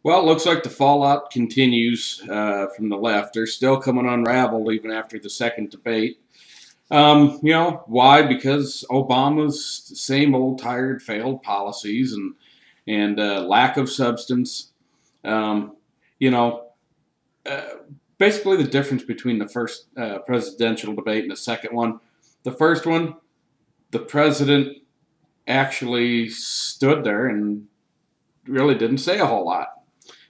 Well, it looks like the fallout continues from the left. They're still coming unraveled even after the second debate. Why? Because Obama's same old tired, failed policies and lack of substance. Um, you know, uh, Basically the difference between the first presidential debate and the second one. The first one, the president actually stood there and really didn't say a whole lot.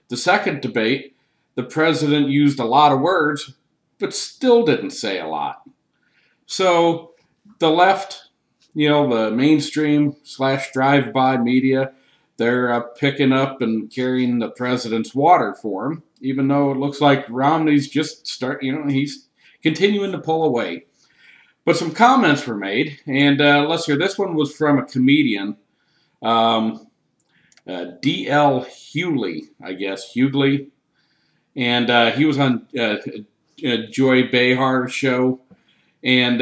The second debate, the president used a lot of words, but still didn't say a lot. So the left, the mainstream / drive-by media, they're picking up and carrying the president's water for him, even though it looks like Romney's he's continuing to pull away. But some comments were made, and let's hear. This one was from a comedian, D.L. Hughley, I guess, Hughley. And he was on Joy Behar's show. And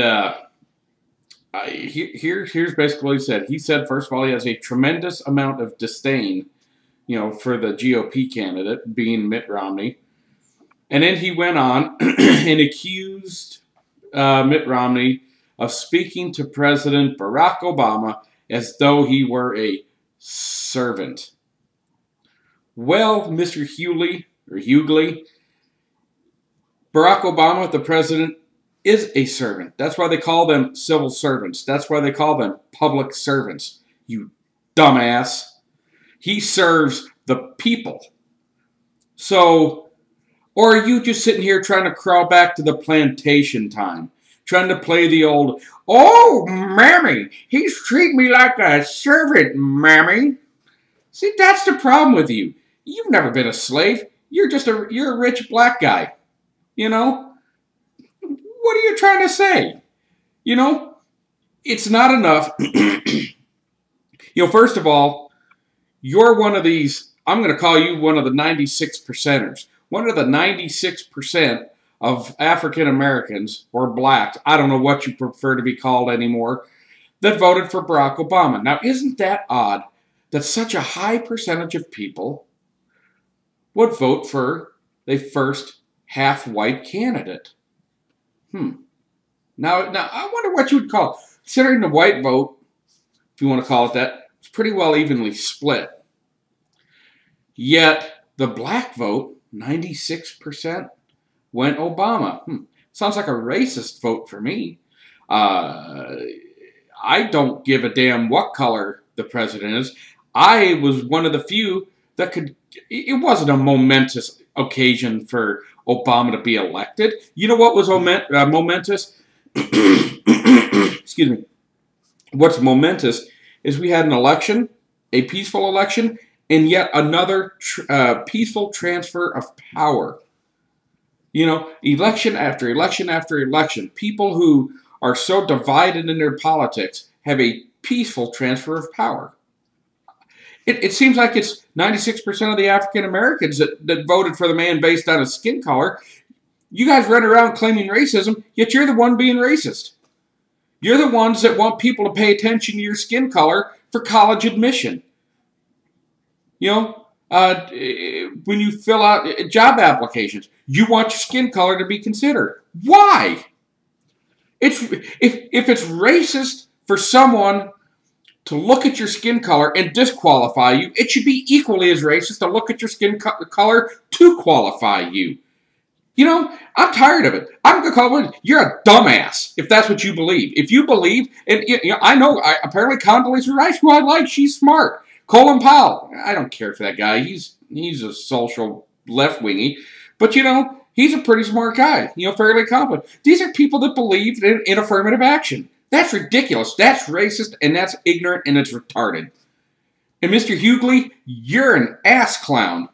here's basically what he said. He said, first of all, he has a tremendous amount of disdain, for the GOP candidate, being Mitt Romney. And then he went on and accused Mitt Romney of speaking to President Barack Obama as though he were a servant. Well, Mr. Hughley, Barack Obama, the president, is a servant. That's why they call them civil servants. That's why they call them public servants. You dumbass. He serves the people. So, or are you just sitting here trying to crawl back to the plantation time? Trying to play the old, oh, mammy, he's treating me like a servant, mammy. See, that's the problem with you. You've never been a slave. You're a rich black guy. What are you trying to say? It's not enough. First of all, you're one of these, I'm going to call you one of the 96%ers. One of the 96% of African Americans or blacks, I don't know what you prefer to be called anymore, that voted for Barack Obama. Now, isn't that odd that such a high percentage of people would vote for the first half-white candidate? Now, I wonder what you would call it. Considering the white vote, if you want to call it that, it's pretty well evenly split. Yet, the black vote, 96%, went Obama. Sounds like a racist vote for me. I don't give a damn what color the president is. I was one of the few that could... It wasn't a momentous occasion for Obama to be elected. You know what was momentous? Excuse me. What's momentous is we had an election, a peaceful election, and yet another peaceful transfer of power. Election after election after election. People who are so divided in their politics have a peaceful transfer of power. It seems like it's 96% of the African Americans that voted for the man based on his skin color. You guys run around claiming racism, yet you're the one being racist. You're the ones that want people to pay attention to your skin color for college admission. When you fill out job applications, you want your skin color to be considered. Why? If it's racist for someone to look at your skin color and disqualify you, it should be equally as racist to look at your skin color to qualify you. I'm tired of it. I'm going to call it, you're a dumbass if that's what you believe. If you believe, and I know, apparently Condoleezza Rice, who I like, she's smart. Colin Powell, I don't care for that guy. He's a social left-wingy. But, he's a pretty smart guy, fairly competent. These are people that believe in affirmative action. That's ridiculous. That's racist, and that's ignorant, and it's retarded. And Mr. Hughley, you're an ass clown.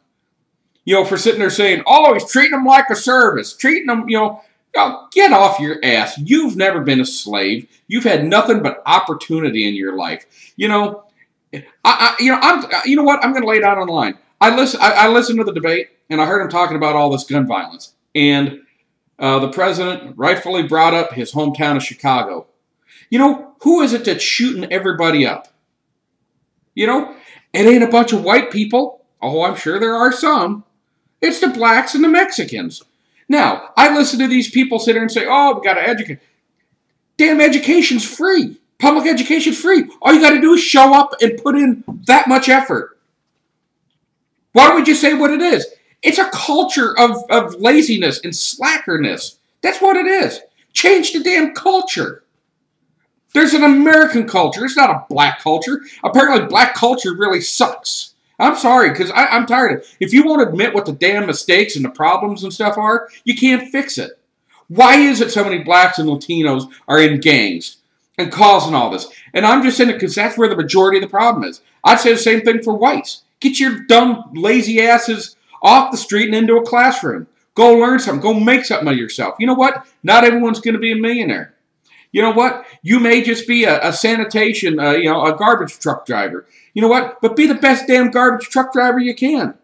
For sitting there saying, oh, he's treating them like a service. Treating them, get off your ass. You've never been a slave. You've had nothing but opportunity in your life. You know what? I'm going to lay it out on the line. I listened to the debate, and I heard him talking about all this gun violence. And the president rightfully brought up his hometown of Chicago. Who is it that's shooting everybody up? It ain't a bunch of white people. Oh, I'm sure there are some. It's the blacks and the Mexicans. Now, I listen to these people sit there and say, oh, we got to educate. Damn, education's free. Public education's free. All you got to do is show up and put in that much effort. Why don't we just say what it is? It's a culture of laziness and slackerness. That's what it is. Change the damn culture. There's an American culture. It's not a black culture. Apparently, black culture really sucks. I'm sorry, because I'm tired of it. If you won't admit what the damn mistakes and the problems and stuff are, you can't fix it. Why is it so many blacks and Latinos are in gangs and causing all this? And I'm just saying it because that's where the majority of the problem is. I'd say the same thing for whites. Get your dumb, lazy asses off the street and into a classroom. Go learn something. Go make something of yourself. You know what? Not everyone's going to be a millionaire. You know what? You may just be a sanitation, a garbage truck driver. You know what? But be the best damn garbage truck driver you can.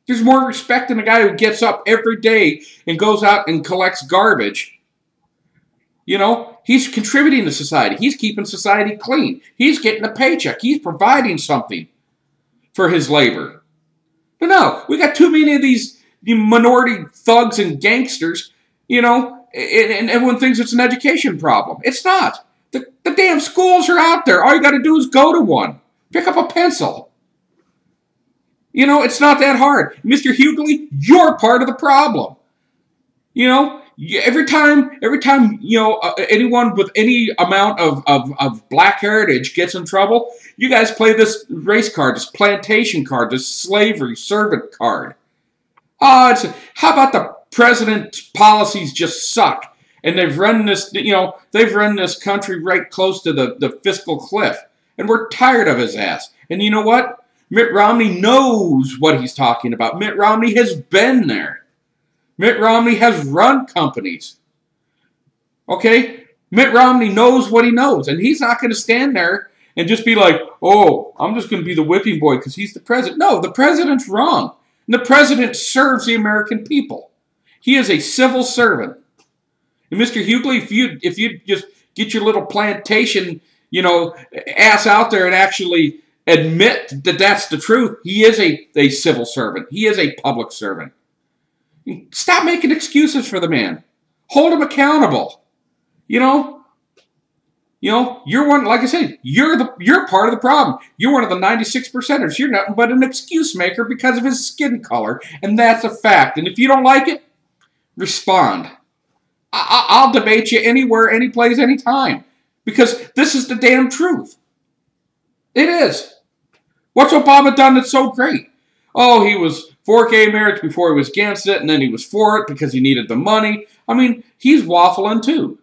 There's more respect in a guy who gets up every day and goes out and collects garbage. You know, he's contributing to society. He's keeping society clean. He's getting a paycheck. He's providing something for his labor. But no, we got too many of these minority thugs and gangsters, you know, and everyone thinks it's an education problem. It's not. The damn schools are out there. All you got to do is go to one. Pick up a pencil. You know, it's not that hard. Mr. Hughley, you're part of the problem. You know, every time, you know, anyone with any amount of black heritage gets in trouble, you guys play this race card, this plantation card, this slavery servant card. How about the president's policies just suck? And they've run this, you know, they've run this country right close to the fiscal cliff. And we're tired of his ass. And you know what? Mitt Romney knows what he's talking about. Mitt Romney has been there. Mitt Romney has run companies. Okay? Mitt Romney knows what he knows. And he's not going to stand there and just be like, oh, I'm just going to be the whipping boy because he's the president. No, the president's wrong. And the president serves the American people. He is a civil servant. And Mr. Hughley, if you just get your little plantation, you know, ass out there and actually admit that that's the truth, he is a civil servant. He is a public servant. Stop making excuses for the man. Hold him accountable. You know, you're one, like I said, you're part of the problem. You're one of the 96%ers. You're nothing but an excuse maker because of his skin color, and that's a fact. And if you don't like it, respond. I'll debate you anywhere, any place, anytime. Because this is the damn truth. It is. What's Obama done that's so great? Oh, he was for gay marriage before he was against it, and then he was for it because he needed the money. I mean, he's waffling too.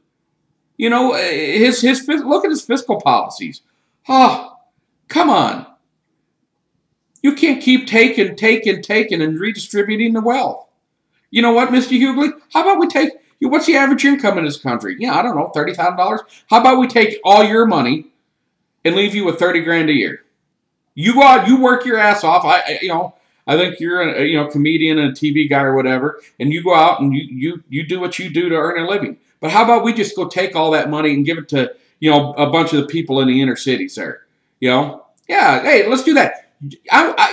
You know, look at his fiscal policies. Oh, come on. You can't keep taking and redistributing the wealth. You know what, Mr. Hughley? How about we take... What's the average income in this country? Yeah, I don't know, $30,000? How about we take all your money and leave you with $30 grand a year? You go out, you work your ass off. I think you're a comedian and a TV guy or whatever, and you go out and you do what you do to earn a living. But how about we just go take all that money and give it to, you know, a bunch of the people in the inner cities there? You know? Yeah, hey, let's do that.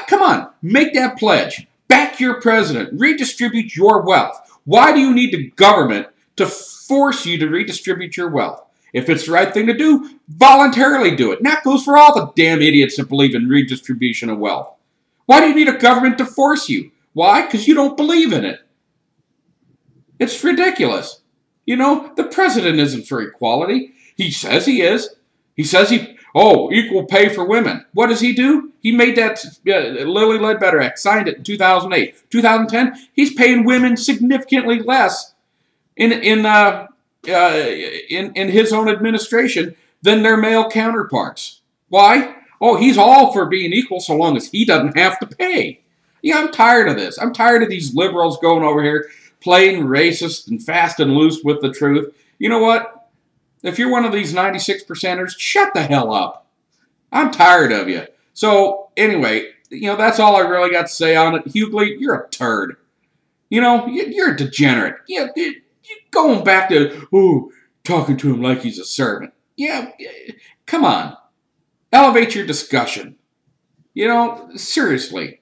Come on, make that pledge. Back your president. Redistribute your wealth. Why do you need the government to force you to redistribute your wealth? If it's the right thing to do, voluntarily do it. And that goes for all the damn idiots that believe in redistribution of wealth. Why do you need a government to force you? Why? Because you don't believe in it. It's ridiculous. You know, the president isn't for equality. He says he is. He says equal pay for women. What does he do? He made that Lilly Ledbetter Act, signed it in 2008. 2010, he's paying women significantly less in his own administration than their male counterparts. Why? Oh, he's all for being equal so long as he doesn't have to pay. Yeah, I'm tired of this. I'm tired of these liberals going over here playing racist and fast and loose with the truth. You know what? If you're one of these 96%ers, shut the hell up. I'm tired of you. So, anyway, you know, that's all I really got to say on it. Hughley, you're a turd. You know, you're a degenerate. You're going back to, talking to him like he's a servant. Yeah, come on. Elevate your discussion. You know, seriously,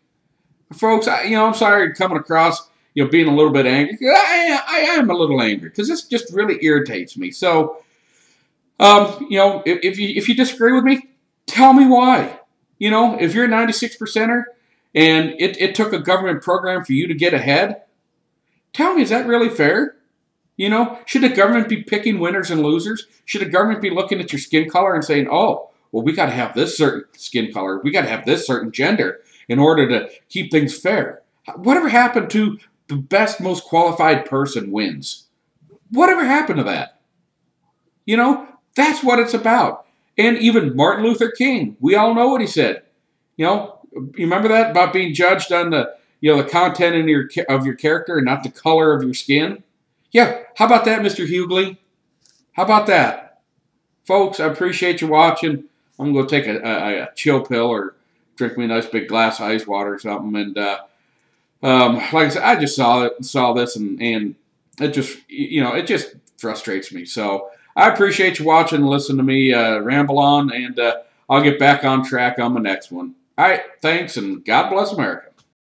folks. I'm sorry coming across, being a little bit angry. I am a little angry because this just really irritates me. So, if you disagree with me, tell me why. If you're a 96 percenter and it took a government program for you to get ahead, tell me, is that really fair? Should the government be picking winners and losers? Should the government be looking at your skin color and saying, oh, well, we got to have this certain skin color, we got to have this certain gender in order to keep things fair? Whatever happened to the best, most qualified person wins? Whatever happened to that? That's what it's about. And even Martin Luther King, we all know what he said. You remember that about being judged on the content of your character and not the color of your skin? Yeah, how about that, Mr. Hughley? How about that? Folks, I appreciate you watching. I'm going to take a chill pill or drink me a nice big glass of ice water or something. And like I said, I just saw this, and it just, it just frustrates me. So I appreciate you watching and listening to me ramble on, and I'll get back on track on the next one. All right, thanks, and God bless America.